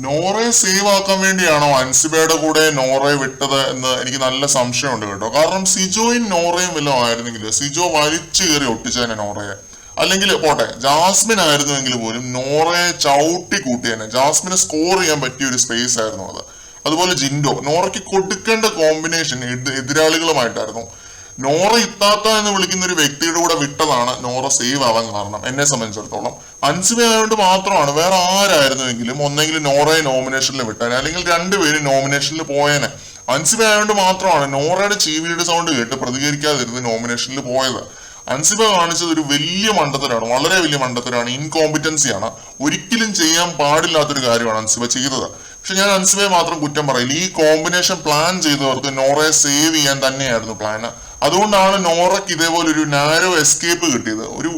നോറയെ save ആക്കാൻ വേണ്ടിയാണോ അൻസിബയുടെ കൂടെ നോറയെ വിട്ടത് എന്ന് എനിക്ക് നല്ല സംശയമുണ്ട് കേട്ടോ. കാരണം സിജോയും നോറയും വല്ലതും ആയിരുന്നെങ്കിൽ സിജോ വലിച്ചു കയറി ഒട്ടിച്ചേനെ നോറയെ. അല്ലെങ്കിൽ പോട്ടെ, ജാസ്മിൻ ആയിരുന്നുവെങ്കിൽ പോലും നോറയെ ചവിട്ടി കൂട്ടിയേനെ. ജാസ്മിന് സ്കോർ ചെയ്യാൻ പറ്റിയ ഒരു സ്പേസ് ആയിരുന്നു അത്. അതുപോലെ ജിൻഡോ, നോറയ്ക്ക് കൊടുക്കേണ്ട കോമ്പിനേഷൻ എതിരാളികളുമായിട്ടായിരുന്നു. നോറ ഇത്താത്ത എന്ന് വിളിക്കുന്ന ഒരു വ്യക്തിയുടെ കൂടെ വിട്ടതാണ് നോറ സേവ് ആവാൻ കാരണം എന്നെ സംബന്ധിച്ചിടത്തോളം. അൻസിബ ആയതുകൊണ്ട് മാത്രമാണ്. വേറെ ആരായിരുന്നുവെങ്കിലും ഒന്നെങ്കിലും നോറയെ നോമിനേഷനിൽ വിട്ടാനെ, അല്ലെങ്കിൽ രണ്ടുപേരും നോമിനേഷനിൽ പോയേനെ. അൻസിബ ആയതുകൊണ്ട് മാത്രമാണ് നോറയുടെ ചീവിയുടെ സൗണ്ട് കേട്ട് പ്രതികരിക്കാതിരുന്ന് നോമിനേഷനിൽ പോയത്. അൻസിബ കാണിച്ചത് ഒരു വലിയ മണ്ടത്തരാണ്, വളരെ വലിയ മണ്ടത്തരാണ്, ഇൻകോമ്പിറ്റൻസിയാണ്. ഒരിക്കലും ചെയ്യാൻ പാടില്ലാത്തൊരു കാര്യമാണ് അൻസിബ ചെയ്തത്. പക്ഷെ ഞാൻ അൻസിബയെ മാത്രം കുറ്റം പറയില്ല. ഈ കോമ്പിനേഷൻ പ്ലാൻ ചെയ്തവർക്ക് നോറയെ സേവ് ചെയ്യാൻ തന്നെയായിരുന്നു പ്ലാന്. അതുകൊണ്ടാണ് നോറയ്ക്ക് ഇതേപോലെ ഒരു നാരോ എസ്കേപ്പ് കിട്ടിയത്. ഒരു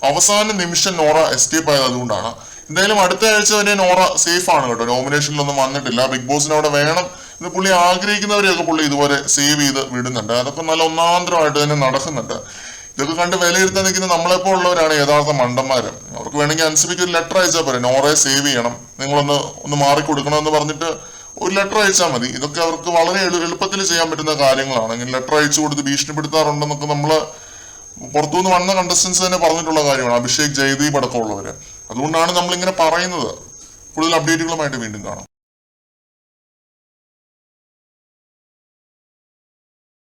അവസാന നിമിഷം നോറ എസ്കേപ്പ് ആയത് അതുകൊണ്ടാണ്. എന്തായാലും അടുത്ത ആഴ്ച വരെ നോറ സേഫ് ആണ് കേട്ടോ. നോമിനേഷനിലൊന്നും വന്നിട്ടില്ല. ബിഗ് ബോസിന് അവിടെ വേണം എന്ന് പുള്ളി ആഗ്രഹിക്കുന്നവരെയൊക്കെ പുള്ളി ഇതുപോലെ സേവ് ചെയ്ത് വിടുന്നുണ്ട്. അതൊക്കെ നല്ല ഒന്നാന്തരമായിട്ട് തന്നെ നടക്കുന്നുണ്ട്. ഇതൊക്കെ കണ്ട് വിലയിരുത്താൻ നിൽക്കുന്ന നമ്മളെപ്പോ ഉള്ളവരാണ് യഥാർത്ഥ മണ്ടന്മാര്. അവർക്ക് വേണമെങ്കിൽ അൻസിബയ്ക്ക് ഒരു ലെറ്റർ അയച്ചാൽ പോരെ, നോറയെ സേവ് ചെയ്യണം, നിങ്ങളൊന്ന് മാറിക്കൊടുക്കണം എന്ന് പറഞ്ഞിട്ട് ഒരു ലെറ്റർ അയച്ചാൽ മതി. ഇതൊക്കെ അവർക്ക് വളരെ എളുപ്പത്തിൽ ചെയ്യാൻ പറ്റുന്ന കാര്യങ്ങളാണ്. ഇങ്ങനെ ലെറ്റർ അയച്ചു കൊടുത്ത് ഭീഷണിപ്പെടുത്താറുണ്ടെന്നൊക്കെ നമ്മള് പുറത്തുനിന്ന് വന്ന കണ്ടസ്റ്റൻസ് തന്നെ പറഞ്ഞിട്ടുള്ള കാര്യമാണ്. അഭിഷേക്, ജയദീപ് അടക്കമുള്ളവര്. അതുകൊണ്ടാണ് നമ്മൾ ഇങ്ങനെ പറയുന്നത്. കൂടുതൽ അപ്ഡേറ്റുകളുമായിട്ട് വീണ്ടും കാണാം.